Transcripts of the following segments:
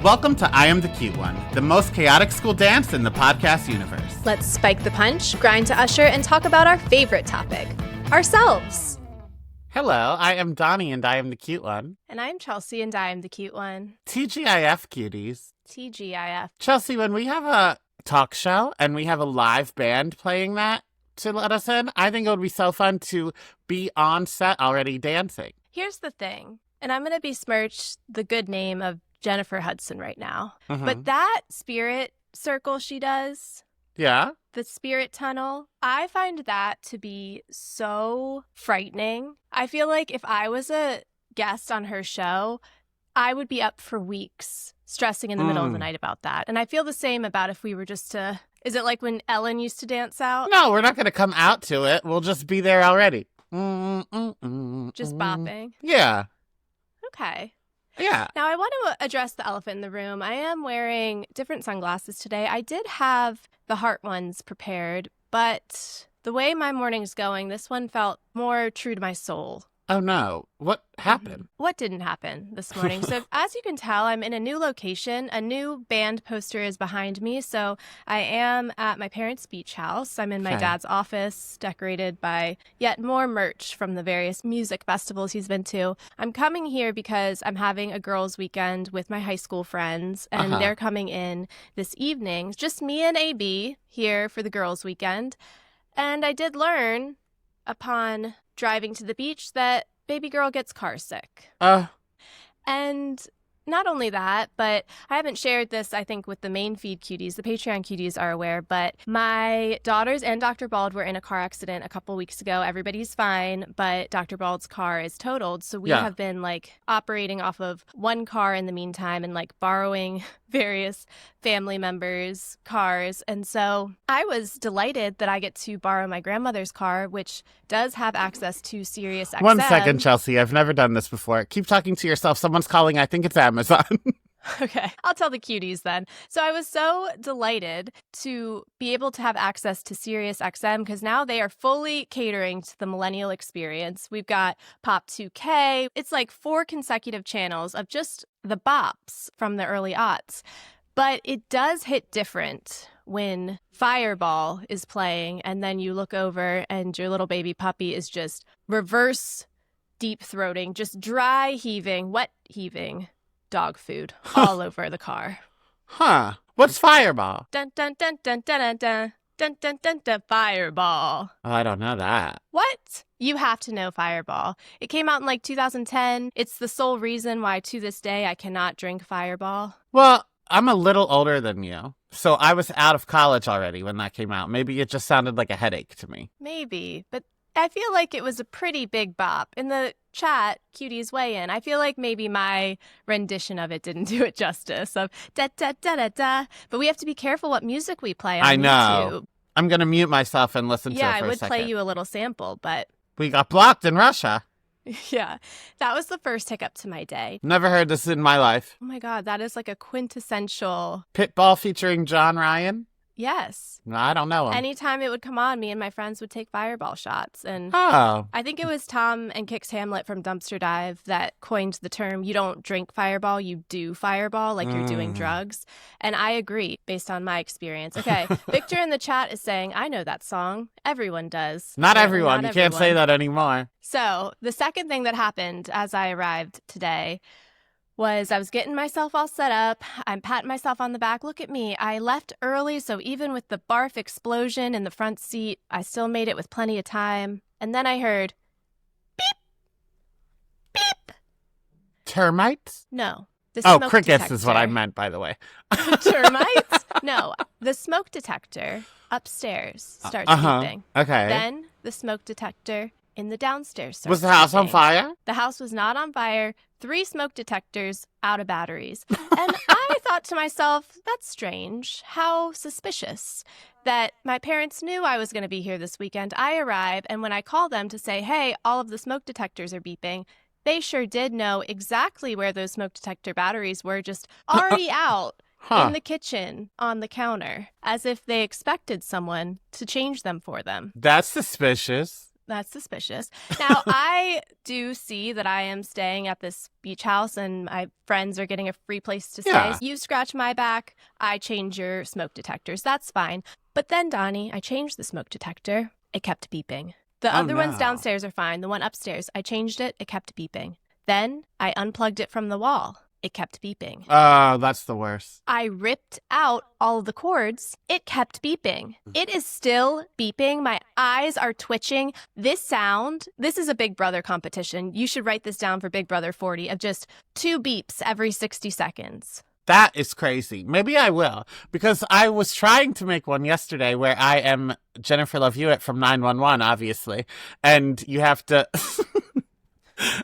Welcome to I Am the Cute One, the most chaotic school dance in the podcast universe. Let's spike the punch, grind to usher, and talk about our favorite topic, ourselves. Hello, I am Donny and I am the cute one. And I'm Chelsea and I am the cute one. TGIF, cuties. TGIF. Chelsea, when we have a talk show and we have a live band playing that to let us in, I think it would be so fun to be on set already dancing. Here's the thing, and I'm going to besmirch the good name of Jennifer Hudson right now, but that spirit circle she does, yeah, the spirit tunnel, I find that to be so frightening. I feel like if I was a guest on her show, I would be up for weeks stressing in the middle of the night about that. And I feel the same about if we were just to, is it like when Ellen used to dance out? No, we're not going to come out to it. We'll just be there already. Just bopping? Yeah. Okay. Yeah. Now, I want to address the elephant in the room. I am wearing different sunglasses today. I did have the heart ones prepared, but the way my morning's going, this one felt more true to my soul. Oh, no. What happened? What didn't happen this morning? So as you can tell, I'm in a new location. A new band poster is behind me. So I am at my parents' beach house. I'm in my dad's office, decorated by yet more merch from the various music festivals he's been to. I'm coming here because I'm having a girls' weekend with my high school friends, and they're coming in this evening. Just me and AB here for the girls' weekend. And I did learn upon driving to the beach that baby girl gets car sick. And not only that, but I haven't shared this, I think, with the main feed cuties. The Patreon cuties are aware, but my daughters and Dr. Bald were in a car accident a couple weeks ago. Everybody's fine, but Dr. Bald's car is totaled. So we have been operating off of one car in the meantime and borrowing various family members' cars. And so I was delighted that I get to borrow my grandmother's car, which does have access to Sirius XM. 1 second, Chelsea. I've never done this before. Keep talking to yourself. Someone's calling. I think it's Amazon. Okay, I'll tell the cuties then. So I was so delighted to be able to have access to Sirius XM because now they are fully catering to the millennial experience. We've got Pop 2K. It's 4 consecutive channels of just the bops from the early aughts. But it does hit different when Fireball is playing and then you look over and your little baby puppy is just reverse deep throating, just dry heaving, wet heaving dog food all over the car. What's Fireball? Dun dun dun dun dun dun dun dun dun dun dun Fireball. Oh, I don't know that. What? You have to know Fireball. It came out in 2010. It's the sole reason why to this day I cannot drink Fireball. Well, I'm a little older than you, so I was out of college already when that came out. Maybe it just sounded like a headache to me. Maybe, but I feel like it was a pretty big bop. In the chat, cuties weigh in. I feel like maybe my rendition of it didn't do it justice. Of da da da da da. But we have to be careful what music we play on I know. YouTube. I'm gonna mute myself and listen to it for a second. Yeah, I would play you a little sample, but we got blocked in Russia. Yeah, that was the first hiccup to my day. Never heard this in my life. Oh my God, that is a quintessential Pitbull featuring John Ryan. Yes. No, I don't know him. Anytime it would come on, me and my friends would take Fireball shots. And I think it was Tom and Kix Hamlet from Dumpster Dive that coined the term, you don't drink Fireball, you do Fireball, like you're doing drugs. And I agree, based on my experience. Okay, Victor in the chat is saying, I know that song. Everyone does. Not everyone. You can't say that anymore. So the second thing that happened as I arrived today was I was getting myself all set up. I'm patting myself on the back. Look at me. I left early, so even with the barf explosion in the front seat, I still made it with plenty of time. And then I heard beep, beep. Termites? No. Crickets detector. is what I meant, by the way. Termites? No. The smoke detector upstairs starts beeping. Okay. Then the smoke detector in the downstairs starts Was the house on beeping. fire? The house was not on fire. 3 smoke detectors out of batteries. And I thought to myself, that's strange. How suspicious that my parents knew I was going to be here this weekend. I arrive, and when I call them to say, hey, all of the smoke detectors are beeping, they sure did know exactly where those smoke detector batteries were, just already out in the kitchen on the counter, as if they expected someone to change them for them. That's suspicious. That's suspicious. Now, I do see that I am staying at this beach house and my friends are getting a free place to stay. Yeah. You scratch my back, I change your smoke detectors. That's fine. But then, Donnie, I changed the smoke detector. It kept beeping. The other ones downstairs are fine. The one upstairs, I changed it. It kept beeping. Then I unplugged it from the wall. It kept beeping. Oh, that's the worst. I ripped out all of the cords. It kept beeping. It is still beeping. My eyes are twitching. This is a Big Brother competition. You should write this down for Big Brother 40 of just 2 beeps every 60 seconds. That is crazy. Maybe I will, because I was trying to make one yesterday where I am Jennifer Love Hewitt from 911, obviously, and you have to...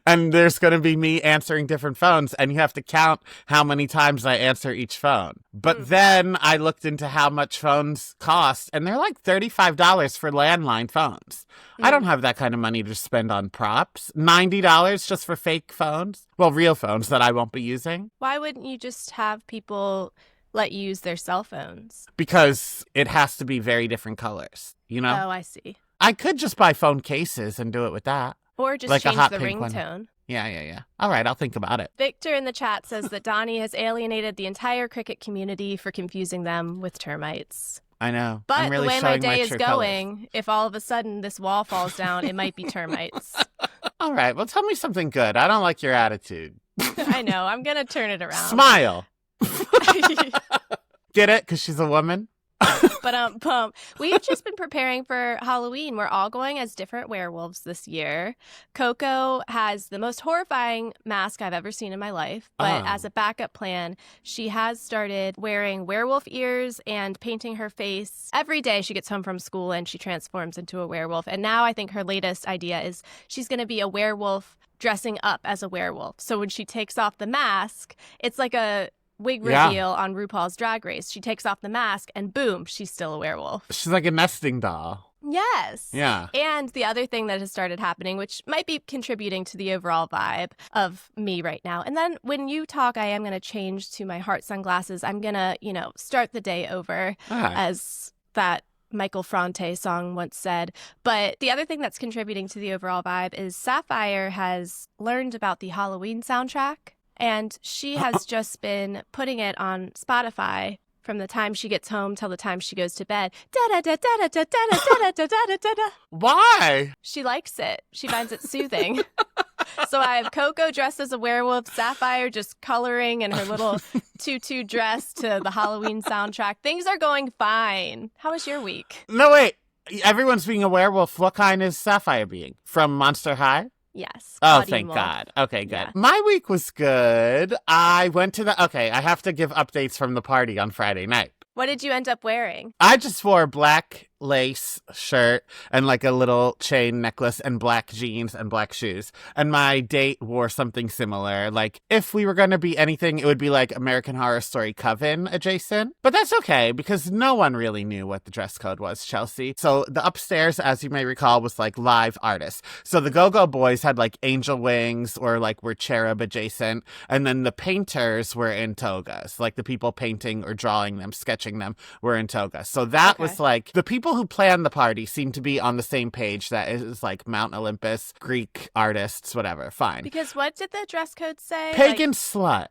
And there's going to be me answering different phones, and you have to count how many times I answer each phone. But then I looked into how much phones cost, and they're like $35 for landline phones. I don't have that kind of money to spend on props. $90 just for fake phones? Well, real phones that I won't be using. Why wouldn't you just have people let you use their cell phones? Because it has to be very different colors, you know? Oh, I see. I could just buy phone cases and do it with that. Or just like change a hot the pink ringtone. One. Yeah. All right, I'll think about it. Victor in the chat says that Donnie has alienated the entire cricket community for confusing them with termites. I know. But I'm really the way my showing day is true going, colors. if all of a sudden this wall falls down, it might be termites. All right, well, tell me something good. I don't like your attitude. I know. I'm going to turn it around. Smile. Get it? Because she's a woman? But we've just been preparing for Halloween. We're all going as different werewolves this year. Coco has the most horrifying mask I've ever seen in my life. But as a backup plan, she has started wearing werewolf ears and painting her face. Every day she gets home from school and she transforms into a werewolf. And now I think her latest idea is she's going to be a werewolf dressing up as a werewolf. So when she takes off the mask, it's like a wig reveal on RuPaul's Drag Race. She takes off the mask and boom, she's still a werewolf. She's like a nesting doll. Yes. Yeah. And the other thing that has started happening, which might be contributing to the overall vibe of me right now. And then when you talk, I am going to change to my heart sunglasses. I'm going to, start the day over as that Michael Franti song once said. But the other thing that's contributing to the overall vibe is Sapphire has learned about the Halloween soundtrack. And she has just been putting it on Spotify from the time she gets home till the time she goes to bed. Why? She likes it. She finds it soothing. So I have Coco dressed as a werewolf, Sapphire just coloring in her little tutu dress to the Halloween soundtrack. Things are going fine. How was your week? No, wait. Everyone's being a werewolf. What kind is Sapphire being? From Monster High? Yes. Oh, Claudine thank Wolf. God. Okay, good. Yeah. My week was good. I went to I have to give updates from the party on Friday night. What did you end up wearing? I just wore a black lace shirt and like a little chain necklace and black jeans and black shoes. And my date wore something similar. Like, if we were going to be anything, it would be like American Horror Story Coven adjacent. But that's okay, because no one really knew what the dress code was, Chelsea. So the upstairs, as you may recall, was like live artists. So the Go-Go Boys had like angel wings or like were cherub adjacent. And then the painters were in togas. Like the people painting or drawing them, sketching them were in togas. So that was like the people who planned the party seemed to be on the same page. That is like Mount Olympus, Greek artists, whatever. Fine. Because what did the dress code say? Pagan slut.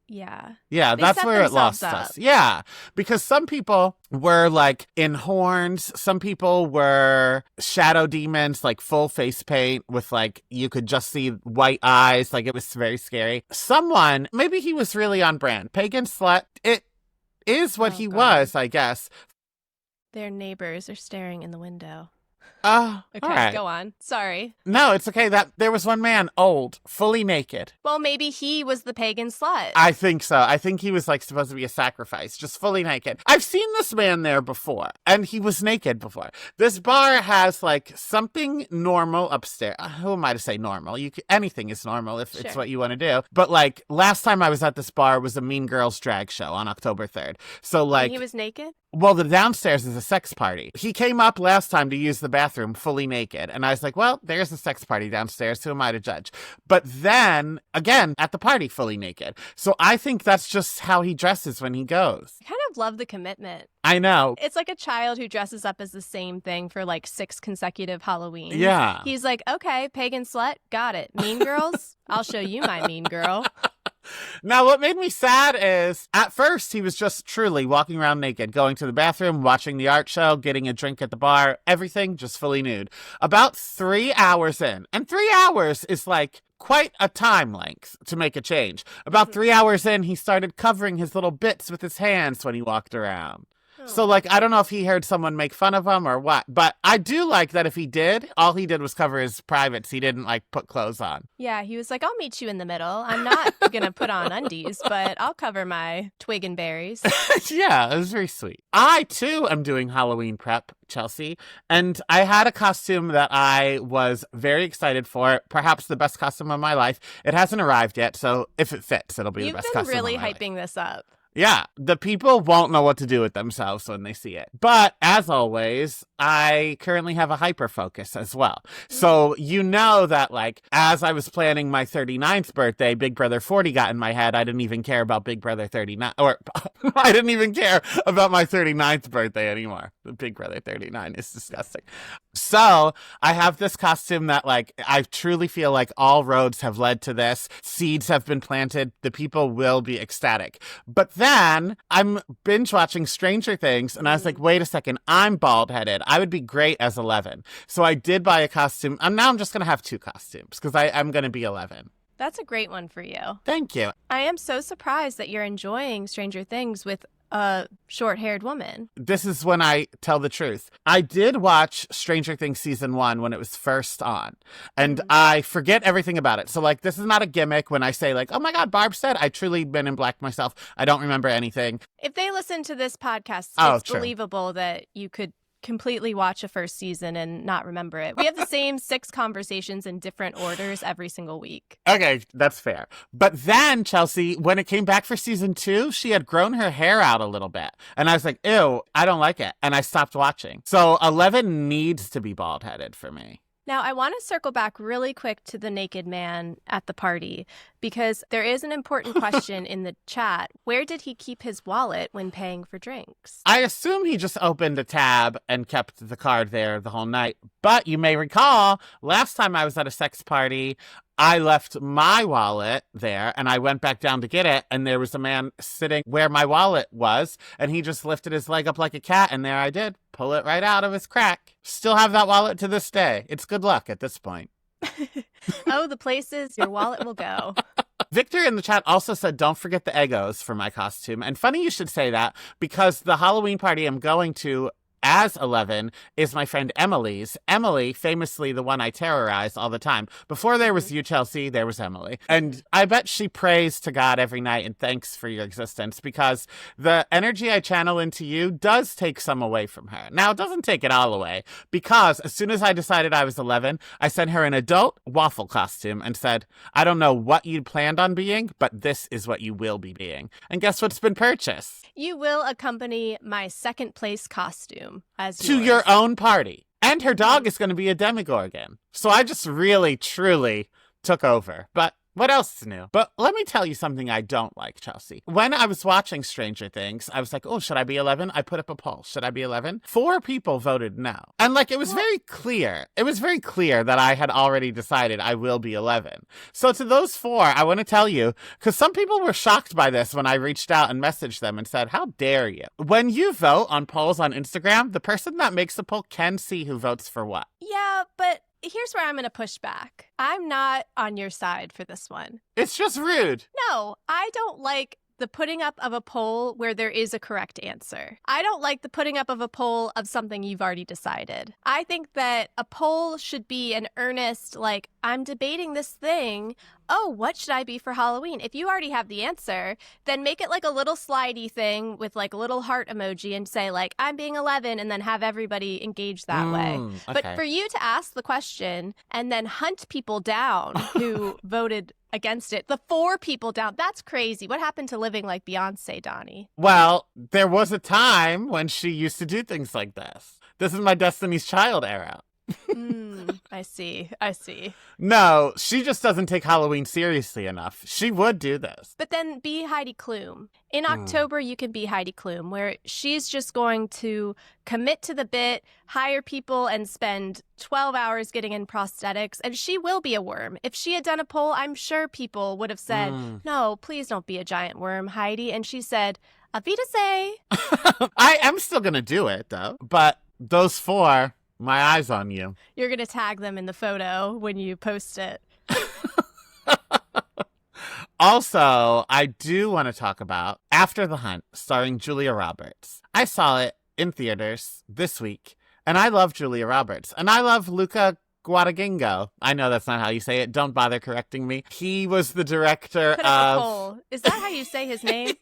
Yeah. Yeah, They that's set where it themselves lost up. us. Yeah, because some people were like in horns. Some people were shadow demons, like full face paint with like, you could just see white eyes. Like it was very scary. Someone, maybe he was really on brand. Pagan slut. It is what he God. was, I guess. Their neighbors are staring in the window. Oh, Okay, all right. go on. Sorry. No, it's okay. That there was one man, old, fully naked. Well, maybe he was the pagan slut. I think so. I think he was like supposed to be a sacrifice, just fully naked. I've seen this man there before, and he was naked before. This bar has like something normal upstairs. Who am I to say normal? Anything is normal if it's Sure. what you want to do. But like last time I was at this bar was a Mean Girls drag show on October 3rd. So like He was naked? Well, the downstairs is a sex party. He came up last time to use the bathroom fully naked. And I was like, well, there's a sex party downstairs. Who am I to judge? But then, again, at the party, fully naked. So I think that's just how he dresses when he goes. I kind of love the commitment. I know. It's like a child who dresses up as the same thing for like 6 consecutive Halloweens. Yeah. He's like, okay, pagan slut, got it. Mean girls? I'll show you my mean girl. Now, what made me sad is, at first, he was just truly walking around naked, going to the bathroom, watching the art show, getting a drink at the bar, everything just fully nude. About 3 hours in, and 3 hours is like quite a time length to make a change. About 3 hours in, he started covering his little bits with his hands when he walked around. So, like, I don't know if he heard someone make fun of him or what, but I do like that if he did, all he did was cover his privates. He didn't, like, put clothes on. Yeah, he was like, I'll meet you in the middle. I'm not going to put on undies, but I'll cover my twig and berries. Yeah, it was very sweet. I, too, am doing Halloween prep, Chelsea, and I had a costume that I was very excited for, perhaps the best costume of my life. It hasn't arrived yet, so if it fits, it'll be the best costume of my life. You've been really hyping this up. Yeah, the people won't know what to do with themselves when they see it. But as always, I currently have a hyper focus as well. So you know that, like, as I was planning my 39th birthday, Big Brother 40 got in my head. I didn't even care about Big Brother 39, or I didn't even care about my 39th birthday anymore. Big Brother 39 is disgusting. So I have this costume that, like, I truly feel like all roads have led to this. Seeds have been planted. The people will be ecstatic. But then I'm binge watching Stranger Things, and I was like, wait a second, I'm bald headed. I would be great as 11. So I did buy a costume. And now I'm just going to have 2 costumes because I'm going to be 11. That's a great one for you. Thank you. I am so surprised that you're enjoying Stranger Things with a short-haired woman. This is when I tell the truth. I did watch Stranger Things season 1 when it was first on, and I forget everything about it. So, like, this is not a gimmick when I say, like, oh my God, Barb said, I truly been in black myself. I don't remember anything. If they listen to this podcast, it's true. believable that you could completely watch a first season and not remember it. We have the same 6 conversations in different orders every single week. Okay, that's fair. But then, Chelsea, when it came back for season 2, she had grown her hair out a little bit. And I was like, ew, I don't like it. And I stopped watching. So 11 needs to be bald-headed for me. Now, I want to circle back really quick to the naked man at the party because there is an important question in the chat. Where did he keep his wallet when paying for drinks? I assume he just opened a tab and kept the card there the whole night. But you may recall, last time I was at a sex party, I left my wallet there and I went back down to get it. And there was a man sitting where my wallet was. And he just lifted his leg up like a cat. And there I did. Pull it right out of his crack. Still have that wallet to this day. It's good luck at this point. Oh, the places your wallet will go. Victor in the chat also said, don't forget the Eggos for my costume. And funny you should say that because the Halloween party I'm going to as 11 is my friend Emily's. Emily, famously the one I terrorize all the time. Before there was you, Chelsea, there was Emily. And I bet she prays to God every night and thanks for your existence because the energy I channel into you does take some away from her. Now, it doesn't take it all away because as soon as I decided I was 11, I sent her an adult waffle costume and said, I don't know what you planned on being, but this is what you will be being. And guess what's been purchased? You will accompany my second place costume as to yours. your own party. And her dog is going to be a demigorgon. So I just really, truly took over. But what else is new? But let me tell you something I don't like, Chelsea. When I was watching Stranger Things, I was like, oh, should I be 11? I put up a poll. Should I be 11? 4 people voted no. And like, it was very clear. It was very clear that I had already decided I will be 11. So to those 4, I want to tell you, because some people were shocked by this when I reached out and messaged them and said, how dare you? When you vote on polls on Instagram, the person that makes the poll can see who votes for what. Yeah, but here's where I'm going to push back. I'm not on your side for this one. It's just rude. No, I don't like the putting up of a poll where there is a correct answer. I don't like the putting up of a poll of something you've already decided. I think that a poll should be an earnest, like, I'm debating this thing. Oh, what should I be for Halloween? If you already have the answer, then make it like a little slidey thing with like a little heart emoji and say like, I'm being 11 and then have everybody engage that way. Okay. But for you to ask the question and then hunt people down who voted against it. The 4 people down. That's crazy. What happened to living like Beyonce, Donny? Well, there was a time when she used to do things like this. This is my Destiny's Child era. I see. No, she just doesn't take Halloween seriously enough. She would do this. But then be Heidi Klum. In October, you can be Heidi Klum, where she's just going to commit to the bit, hire people, and spend 12 hours getting in prosthetics, and she will be a worm. If she had done a poll, I'm sure people would have said, no, please don't be a giant worm, Heidi. And she said, Auf Wiedersehen. I am still going to do it, though. But those 4... my eyes on you. You're going to tag them in the photo when you post it. Also, I do want to talk about After the Hunt, starring Julia Roberts. I saw it in theaters this week, and I love Julia Roberts. And I love Luca Guadagnino. I know that's not how you say it. Don't bother correcting me. He was the director Put up a poll. Is that how you say his name?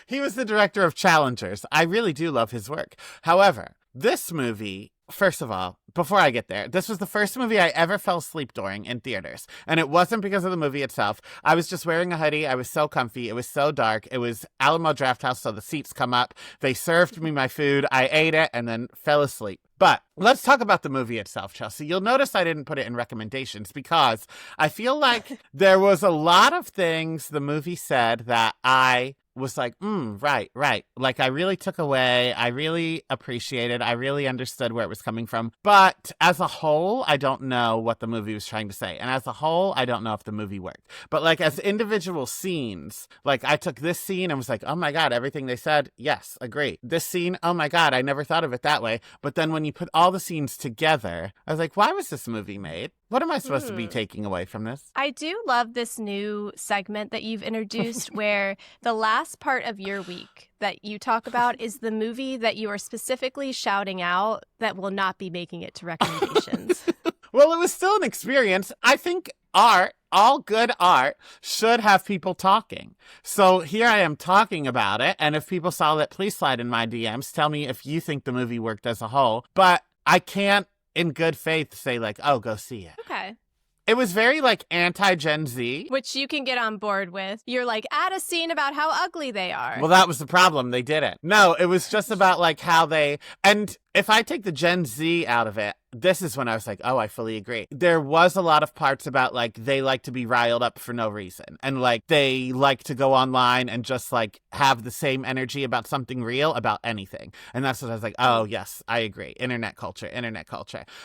He was the director of Challengers. I really do love his work. However, this movie... First of all, before I get there, this was the first movie I ever fell asleep during in theaters. And it wasn't because of the movie itself. I was just wearing a hoodie. I was so comfy. It was so dark. It was Alamo Drafthouse, so the seats come up. They served me my food. I ate it and then fell asleep. But let's talk about the movie itself, Chelsea. You'll notice I didn't put it in recommendations because I feel like there was a lot of things the movie said that I was like, right. Like, I really took away. I really appreciated. I really understood where it was coming from. But as a whole, I don't know what the movie was trying to say. And as a whole, I don't know if the movie worked. But, like, as individual scenes, like, I took this scene and was like, oh, my God, everything they said, yes, agree. This scene, oh, my God, I never thought of it that way. But then when you put all the scenes together, I was like, why was this movie made? What am I supposed to be taking away from this? I do love this new segment that you've introduced where the last part of your week that you talk about is the movie that you are specifically shouting out that will not be making it to recommendations. Well, it was still an experience. I think art, all good art, should have people talking. So here I am talking about it. And if people saw it, please slide in my DMs. Tell me if you think the movie worked as a whole. But I can't in good faith say like, oh, go see it. Okay. It was very like anti-Gen Z. Which you can get on board with. You're like, add a scene about how ugly they are. Well, that was the problem. They didn't. No, it was just about like how they, and if I take the Gen Z out of it, this is when I was like, oh, I fully agree. There was a lot of parts about like they like to be riled up for no reason. And like they like to go online and just like have the same energy about something real, about anything. And that's what I was like, oh, yes, I agree. Internet culture.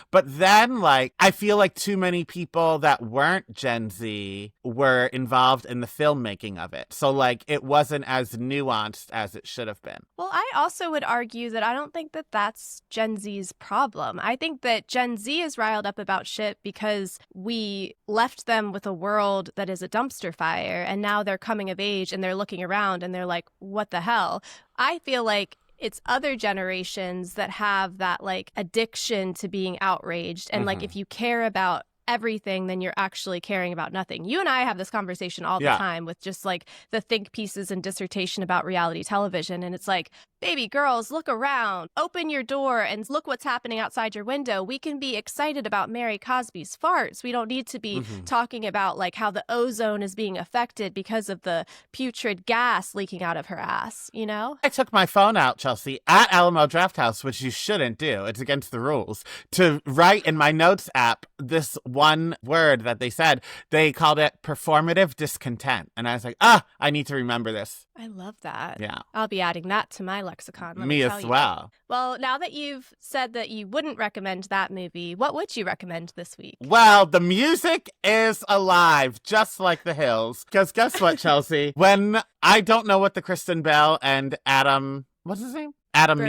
But then like I feel like too many people that weren't Gen Z were involved in the filmmaking of it. So like it wasn't as nuanced as it should have been. Well, I also would argue that I don't think that that's Gen Z's problem. I think that Gen Z is riled up about shit because we left them with a world that is a dumpster fire, and now they're coming of age and they're looking around and they're like, what the hell? I feel like it's other generations that have that like addiction to being outraged. And like if you care about everything, then you're actually caring about nothing. You and I have this conversation all the time with just like the think pieces and dissertation about reality television. And it's like, baby girls, look around, open your door and look what's happening outside your window. We can be excited about Mary Cosby's farts. We don't need to be talking about like how the ozone is being affected because of the putrid gas leaking out of her ass, you know? I took my phone out, Chelsea, at Alamo Drafthouse, which you shouldn't do. It's against the rules. To write in my notes app this one word that they said. They called it performative discontent. And I was like, I need to remember this. I love that. Yeah. I'll be adding that to my lexicon. Me as well. Well, now that you've said that you wouldn't recommend that movie, what would you recommend this week? Well, the music is alive, just like the hills. Because guess what, Chelsea? When I don't know what the Kristen Bell and Adam, what's his name? Adam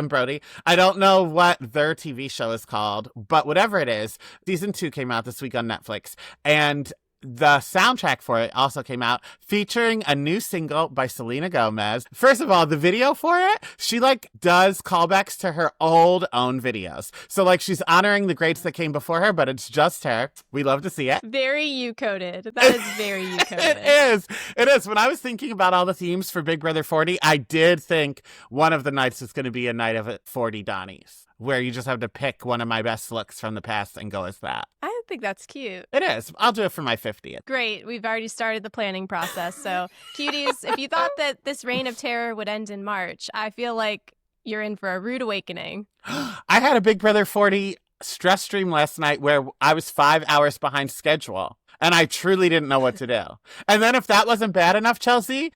Brody. I don't know what their TV show is called, but whatever it is, season 2 came out this week on Netflix. And the soundtrack for it also came out featuring a new single by Selena Gomez. First of all, the video for it, she like does callbacks to her old own videos. So like she's honoring the greats that came before her, but it's just her. We love to see it. Very you-coded. That is very you-coded. It is. When I was thinking about all the themes for Big Brother 40, I did think one of the nights was going to be a night of 40 Donnies. where you just have to pick one of my best looks from the past and go as that. I think that's cute. It is. I'll do it for my 50th. Great. We've already started the planning process. So, cuties, if you thought that this reign of terror would end in March, I feel like you're in for a rude awakening. I had a Big Brother 40 stress stream last night where I was 5 hours behind schedule, and I truly didn't know what to do. And then if that wasn't bad enough, Chelsea,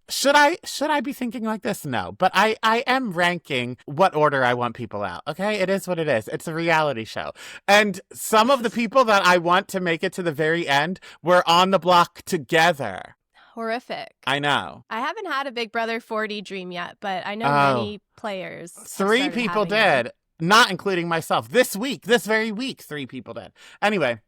should I be thinking like this? No, but I am ranking what order I want people out. Okay, it is what it is. It's a reality show, and some of the people that I want to make it to the very end were on the block together. Horrific. I know. I haven't had a Big Brother 40 dream yet, but I know many players. 3 people did, not including myself. This very week, 3 people did. Anyway,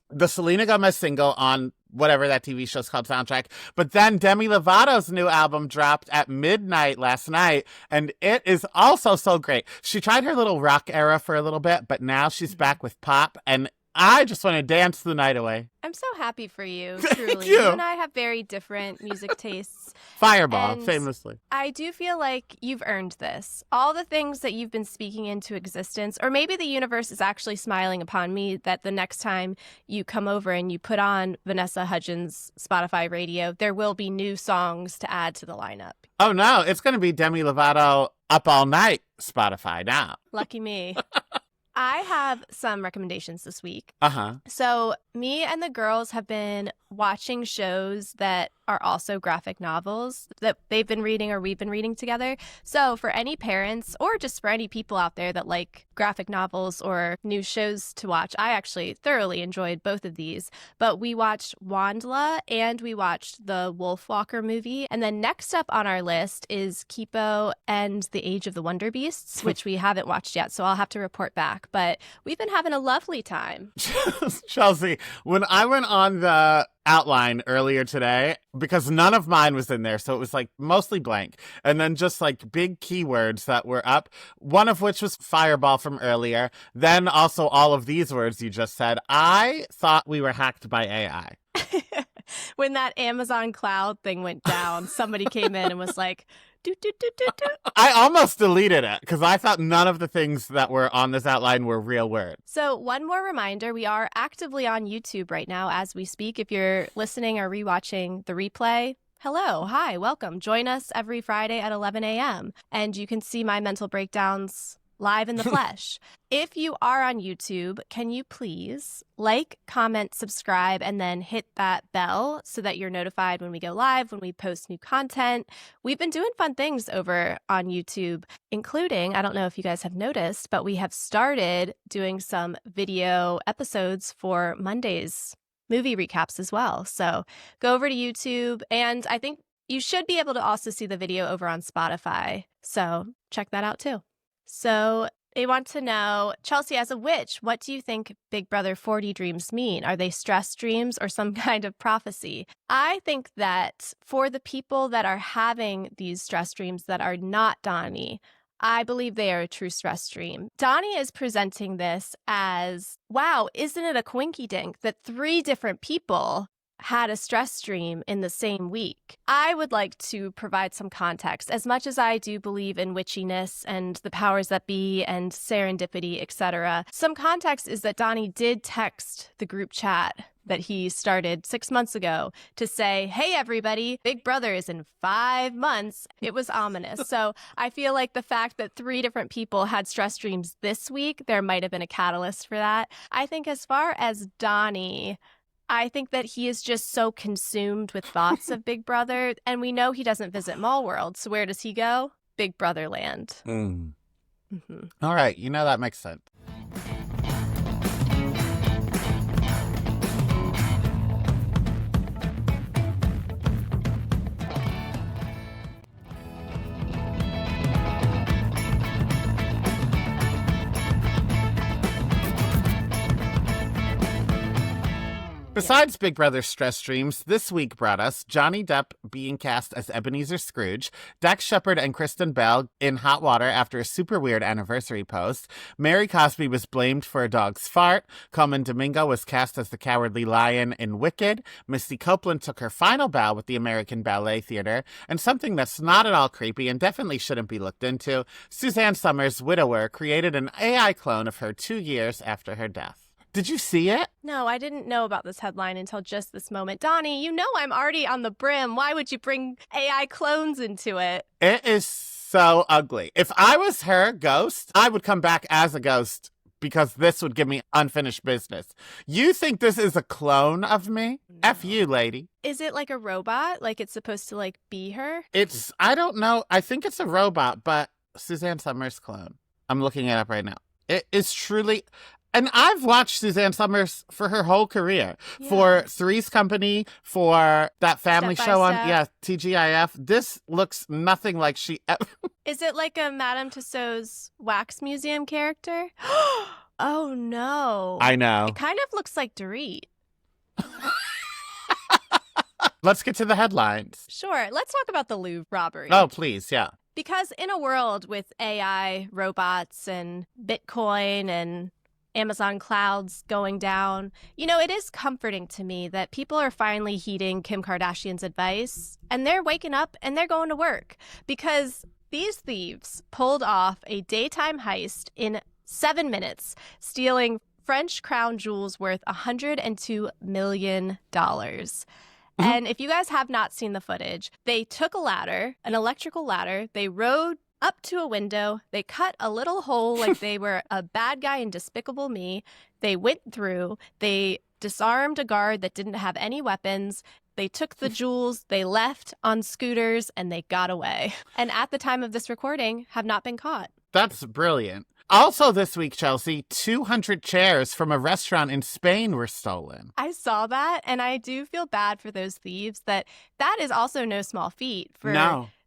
the Selena Gomez single on whatever that TV show's called soundtrack. But then Demi Lovato's new album dropped at midnight last night, and it is also so great. She tried her little rock era for a little bit, but now she's back with pop, and I just want to dance the night away. I'm so happy for you, Thank truly. you. You and I have very different music tastes. Fireball, And famously. I do feel like you've earned this. All the things that you've been speaking into existence, or maybe the universe is actually smiling upon me that the next time you come over and you put on Vanessa Hudgens' Spotify radio, there will be new songs to add to the lineup. Oh, no, it's going to be Demi Lovato Up All Night Spotify now. Lucky me. I have some recommendations this week. Uh-huh. So me and the girls have been watching shows that are also graphic novels that they've been reading or we've been reading together. So for any parents or just for any people out there that like graphic novels or new shows to watch, I actually thoroughly enjoyed both of these. But we watched Wandla and we watched the Wolfwalker movie. And then next up on our list is Kipo and the Age of the Wonder Beasts, which we haven't watched yet. So I'll have to report back. But we've been having a lovely time. Chelsea, when I went on the outline earlier today, because none of mine was in there, so it was like mostly blank, and then just like big keywords that were up, one of which was fireball from earlier, then also all of these words you just said. I thought we were hacked by AI. When that Amazon cloud thing went down, somebody came in and was like, do, do, do, do, do. I almost deleted it because I thought none of the things that were on this outline were real words. So one more reminder, we are actively on YouTube right now as we speak. If you're listening or rewatching the replay, hello, hi, welcome. Join us every Friday at 11 a.m. And you can see my mental breakdowns live in the flesh. If you are on YouTube, can you please like, comment, subscribe, and then hit that bell so that you're notified when we go live, when we post new content. We've been doing fun things over on YouTube, including, I don't know if you guys have noticed, but we have started doing some video episodes for Monday's movie recaps as well. So go over to YouTube, and I think you should be able to also see the video over on Spotify. So check that out too. So they want to know, Chelsea, as a witch, what do you think Big Brother 40 dreams mean? Are they stress dreams or some kind of prophecy? I think that for the people that are having these stress dreams that are not Donny, I believe they are a true stress dream. Donny is presenting this as, wow, isn't it a coinkydink that 3 different people had a stress dream in the same week? I would like to provide some context. As much as I do believe in witchiness and the powers that be and serendipity, etc., some context is that Donny did text the group chat that he started 6 months ago to say, hey, everybody, Big Brother is in 5 months. It was ominous. So I feel like the fact that 3 different people had stress dreams this week, there might have been a catalyst for that. I think as far as Donny, I think that he is just so consumed with thoughts of Big Brother, and we know he doesn't visit Mall World. So where does he go? Big Brother land. Mm-hmm. All right, that makes sense. Besides Big Brother stress streams, this week brought us Johnny Depp being cast as Ebenezer Scrooge, Dax Shepard and Kristen Bell in hot water after a super weird anniversary post, Mary Cosby was blamed for a dog's fart, Coleman Domingo was cast as the Cowardly Lion in Wicked, Misty Copeland took her final bow with the American Ballet Theater, and something that's not at all creepy and definitely shouldn't be looked into, Suzanne Summers' widower created an AI clone of her 2 years after her death. Did you see it? No, I didn't know about this headline until just this moment. Donny, you know I'm already on the brim. Why would you bring AI clones into it? It is so ugly. If I was her ghost, I would come back as a ghost because this would give me unfinished business. You think this is a clone of me? No. F you, lady. Is it like a robot? Like it's supposed to like be her? I don't know. I think it's a robot, but Suzanne Summers' clone. I'm looking it up right now. It is truly... And I've watched Suzanne Summers for her whole career. Yeah. For Three's Company, for that family show on TGIF. This looks nothing like she ever... Is it like a Madame Tussauds wax museum character? Oh, no. I know. It kind of looks like Dorit. Let's get to the headlines. Sure. Let's talk about the Louvre robbery. Oh, please, yeah. Because in a world with AI, robots, and Bitcoin, and Amazon clouds going down, you know, it is comforting to me that people are finally heeding Kim Kardashian's advice and they're waking up and they're going to work, because these thieves pulled off a daytime heist in 7 minutes, stealing French crown jewels worth $102 million. And if you guys have not seen the footage, they took a ladder, an electrical ladder, they rode up to a window, they cut a little hole like they were a bad guy in Despicable Me, they went through, they disarmed a guard that didn't have any weapons, they took the jewels, they left on scooters, and they got away. And at the time of this recording, have not been caught. That's brilliant. Also this week, Chelsea, 200 chairs from a restaurant in Spain were stolen. I saw that, and I do feel bad for those thieves. That is also no small feat for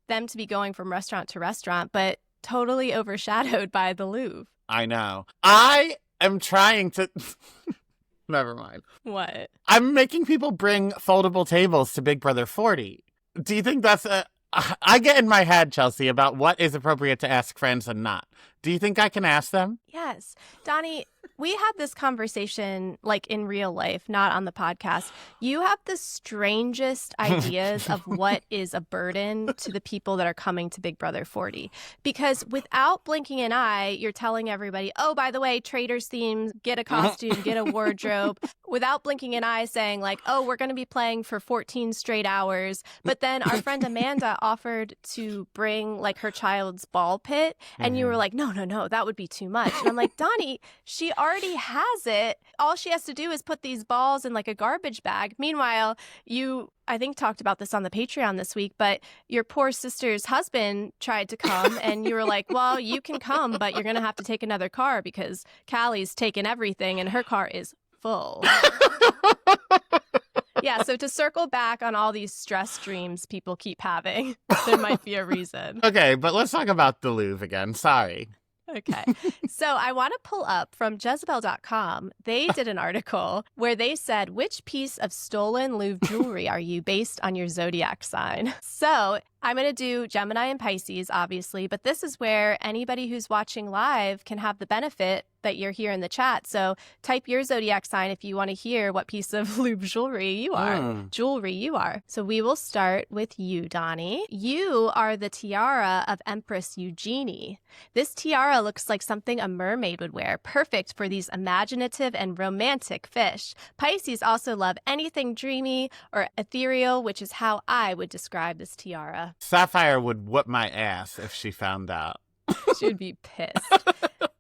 them to be going from restaurant to restaurant, but totally overshadowed by the Louvre. I know. I am trying to... Never mind. What? I'm making people bring foldable tables to Big Brother 40. Do you think that's a... I get in my head, Chelsea, about what is appropriate to ask friends and not. Do you think I can ask them? Yes. Donny, we had this conversation like in real life, not on the podcast. You have the strangest ideas of what is a burden to the people that are coming to Big Brother 40. Because without blinking an eye, you're telling everybody, oh, by the way, Traders themes, get a costume, get a wardrobe. Without blinking an eye saying like, oh, we're going to be playing for 14 straight hours. But then our friend Amanda offered to bring like her child's ball pit. And you were like, no, that would be too much. And I'm like, Donny, she already has it. All she has to do is put these balls in like a garbage bag. Meanwhile, you, I think, talked about this on the Patreon this week, but your poor sister's husband tried to come and you were like, well, you can come, but you're going to have to take another car because Callie's taken everything and her car is full. Yeah, so to circle back on all these stress dreams people keep having, there might be a reason. Okay, but let's talk about the Louvre again. Sorry. Okay. So I want to pull up from Jezebel.com. They did an article where they said, which piece of stolen Louvre jewelry are you based on your zodiac sign? So I'm going to do Gemini and Pisces, obviously, but this is where anybody who's watching live can have the benefit that you're here in the chat. So type your zodiac sign if you want to hear what piece of Louvre jewelry you are. So we will start with you, Donny. You are the tiara of Empress Eugenie. This tiara looks like something a mermaid would wear, perfect for these imaginative and romantic fish. Pisces also love anything dreamy or ethereal, which is how I would describe this tiara. Sapphire would whoop my ass if she found out. She would be pissed.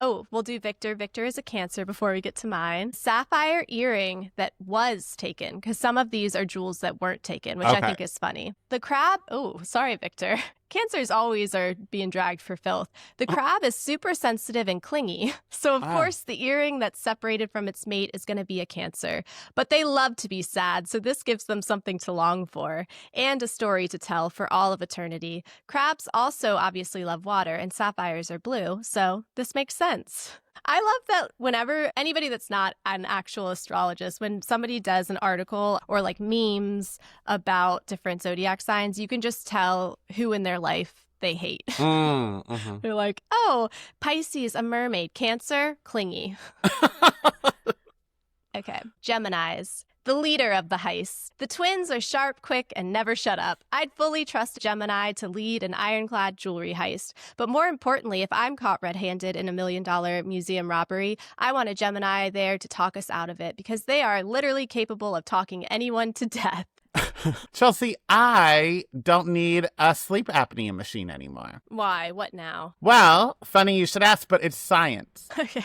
Oh, we'll do Victor. Victor is a Cancer before we get to mine. Sapphire earring that was taken, because some of these are jewels that weren't taken, which I think is funny. The crab, oh, sorry, Victor. Cancers always are being dragged for filth. The crab is super sensitive and clingy. So, of course, the earring that's separated from its mate is going to be a Cancer. But they love to be sad, so this gives them something to long for and a story to tell for all of eternity. Crabs also obviously love water, and sapphires are blue, so this makes sense. I love that whenever anybody that's not an actual astrologist, when somebody does an article or like memes about different zodiac signs, you can just tell who in their life they hate. They're like, oh, Pisces, a mermaid. Cancer, clingy. Okay, Geminis. The leader of the heist. The twins are sharp, quick, and never shut up. I'd fully trust Gemini to lead an ironclad jewelry heist. But more importantly, if I'm caught red-handed in a $1 million museum robbery, I want a Gemini there to talk us out of it because they are literally capable of talking anyone to death. Chelsea, I don't need a sleep apnea machine anymore. Why? What now? Well, funny you should ask, but it's science. Okay.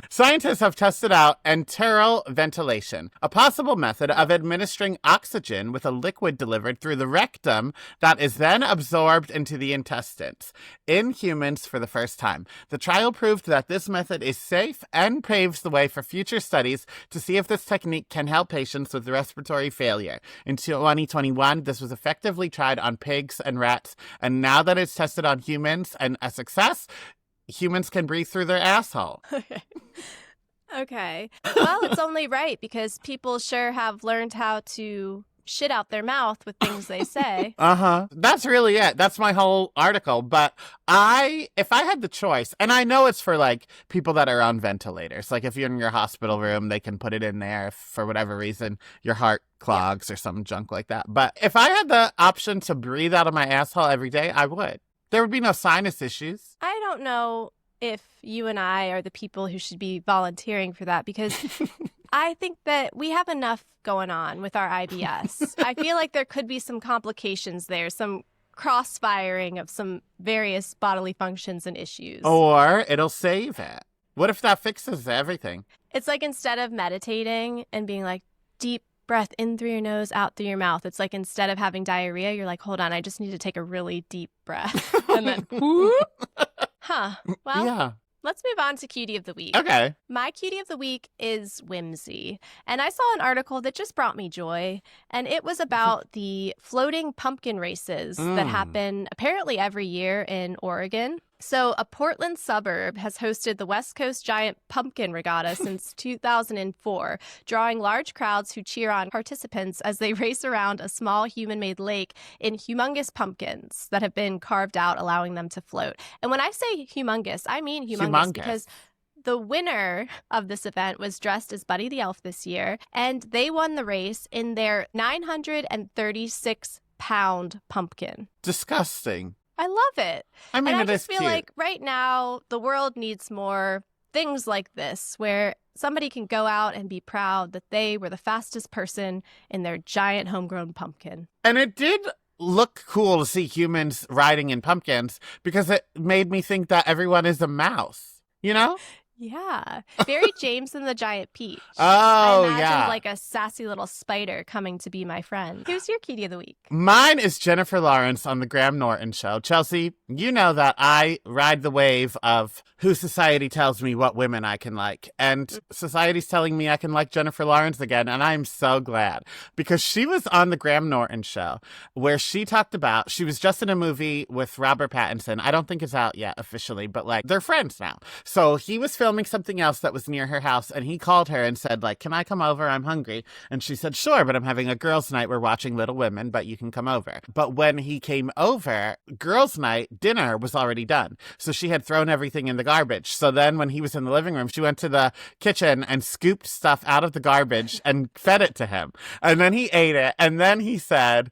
Scientists have tested out enteral ventilation, a possible method of administering oxygen with a liquid delivered through the rectum that is then absorbed into the intestines in humans for the first time. The trial proved that this method is safe and paves the way for future studies to see if this technique can help patients with respiratory failure. In 2021, this was effectively tried on pigs and rats, and now that it's tested on humans and a success, humans can breathe through their asshole. Okay. Well, it's only right because people sure have learned how to shit out their mouth with things they say. That's really it. That's my whole article. But if I had the choice, and I know it's for like people that are on ventilators, like if you're in your hospital room, they can put it in there if for whatever reason your heart clogs or some junk like that. But if I had the option to breathe out of my asshole every day, I would. There would be no sinus issues. I don't know if you and I are the people who should be volunteering for that because I think that we have enough going on with our IBS. I feel like there could be some complications there, some crossfiring of some various bodily functions and issues. Or it'll save it. What if that fixes everything? It's like instead of meditating and being like, deep breath in through your nose, out through your mouth. It's like instead of having diarrhea, you're like, hold on, I just need to take a really deep breath. And then, whoop. Well, yeah. Let's move on to Cutie of the Week. Okay. My Cutie of the Week is whimsy. And I saw an article that just brought me joy. And it was about the floating pumpkin races that happen apparently every year in Oregon. So a Portland suburb has hosted the West Coast Giant Pumpkin Regatta since 2004, drawing large crowds who cheer on participants as they race around a small human-made lake in humongous pumpkins that have been carved out, allowing them to float. And when I say humongous, I mean humongous. Because the winner of this event was dressed as Buddy the Elf this year, and they won the race in their 936-pound pumpkin. Disgusting. I love it. I mean, and it I just is feel cute. like right now the world needs more things like this where somebody can go out and be proud that they were the fastest person in their giant homegrown pumpkin. And it did look cool to see humans riding in pumpkins because it made me think that everyone is a mouse, you know? Yeah. Very James and the Giant Peach. Oh, I imagined yeah. like a sassy little spider coming to be my friend. Who's your Cutie of the Week? Mine is Jennifer Lawrence on the Graham Norton Show. Chelsea, you know that I ride the wave of who society tells me what women I can like. And society's telling me I can like Jennifer Lawrence again. And I'm so glad because she was on the Graham Norton Show where she talked about, she was just in a movie with Robert Pattinson. I don't think it's out yet officially, but like they're friends now. So he was filming something else that was near her house and he called her and said like, can I come over? I'm hungry. And she said, sure, but I'm having a girls' night. We're watching Little Women, but you can come over. But when he came over, girls' night, dinner was already done. So she had thrown everything in the garbage. So then when he was in the living room, she went to the kitchen and scooped stuff out of the garbage and fed it to him. And then he ate it. And then he said,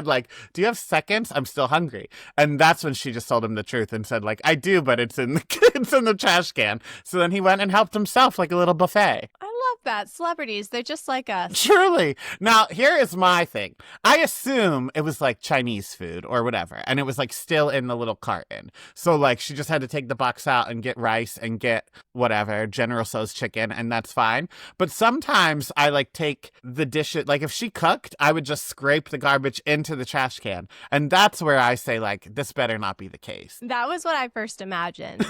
like, do you have seconds? I'm still hungry. And that's when she just told him the truth and said like, I do, but it's in the trash can. So then he went and helped himself like a little buffet. I love that. Celebrities, they're just like us. Truly. Now, here is my thing. I assume it was like Chinese food or whatever, and it was like still in the little carton. So like she just had to take the box out and get rice and get whatever, General Tso's chicken, and that's fine. But sometimes I like take the dishes, like if she cooked, I would just scrape the garbage into the trash can. And that's where I say like, this better not be the case. That was what I first imagined.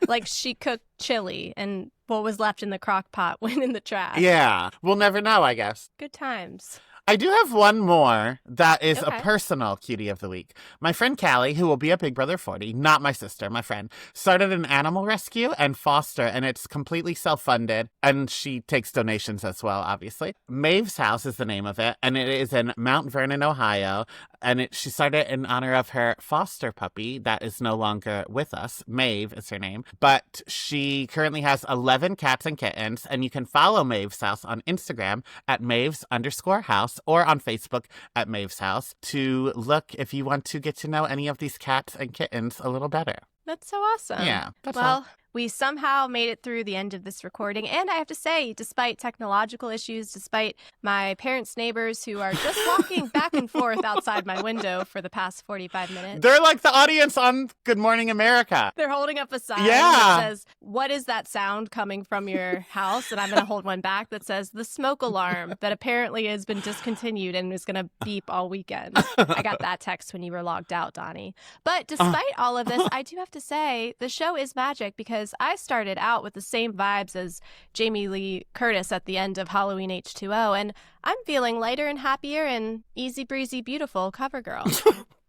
Like she cooked chili and what was left in the crock pot went in the trash. Yeah. We'll never know, I guess. Good times. I do have one more that is a Okay. personal cutie of the week. My friend Callie, who will be a Big Brother 40, not my sister, my friend, started an animal rescue and foster, and it's completely self-funded, and she takes donations as well, obviously. Maeve's House is the name of it, and it is in Mount Vernon, Ohio, and she started in honor of her foster puppy that is no longer with us. Maeve is her name, but she currently has 11 cats and kittens, and you can follow Maeve's House on Instagram at Maeve's_house or on Facebook at Maeve's House to look if you want to get to know any of these cats and kittens a little better. That's so awesome. Yeah, that's well, all. We somehow made it through the end of this recording. And I have to say, despite technological issues, despite my parents' neighbors who are just walking back and forth outside my window for the past 45 minutes. They're like the audience on Good Morning America. They're holding up a sign Yeah. that says, "What is that sound coming from your house?" And I'm going to hold one back that says, "The smoke alarm," that apparently has been discontinued and is going to beep all weekend. I got that text when you were logged out, Donny. But despite all of this, I do have to say the show is magic because I started out with the same vibes as Jamie Lee Curtis at the end of Halloween H2O, and I'm feeling lighter and happier and easy breezy beautiful cover girl.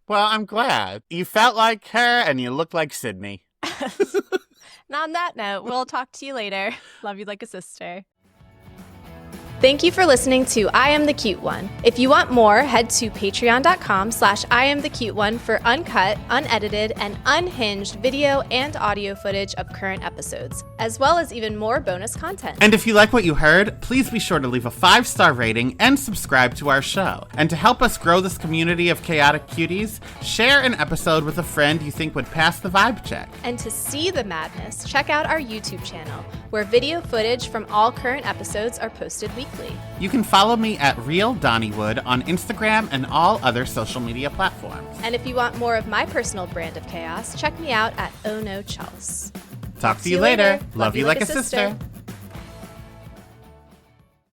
Well, I'm glad. You felt like her and you look like Sydney. And on that note, we'll talk to you later. Love you like a sister. Thank you for listening to I Am the Cute One. If you want more, head to patreon.com/IamTheCuteOne for uncut, unedited, and unhinged video and audio footage of current episodes, as well as even more bonus content. And if you like what you heard, please be sure to leave a 5-star rating and subscribe to our show. And to help us grow this community of chaotic cuties, share an episode with a friend you think would pass the vibe check. And to see the madness, check out our YouTube channel, where video footage from all current episodes are posted weekly. You can follow me at Real Donnywood on Instagram and all other social media platforms. And if you want more of my personal brand of chaos, check me out at Oh No Chels. Talk to you later. Love you like a sister.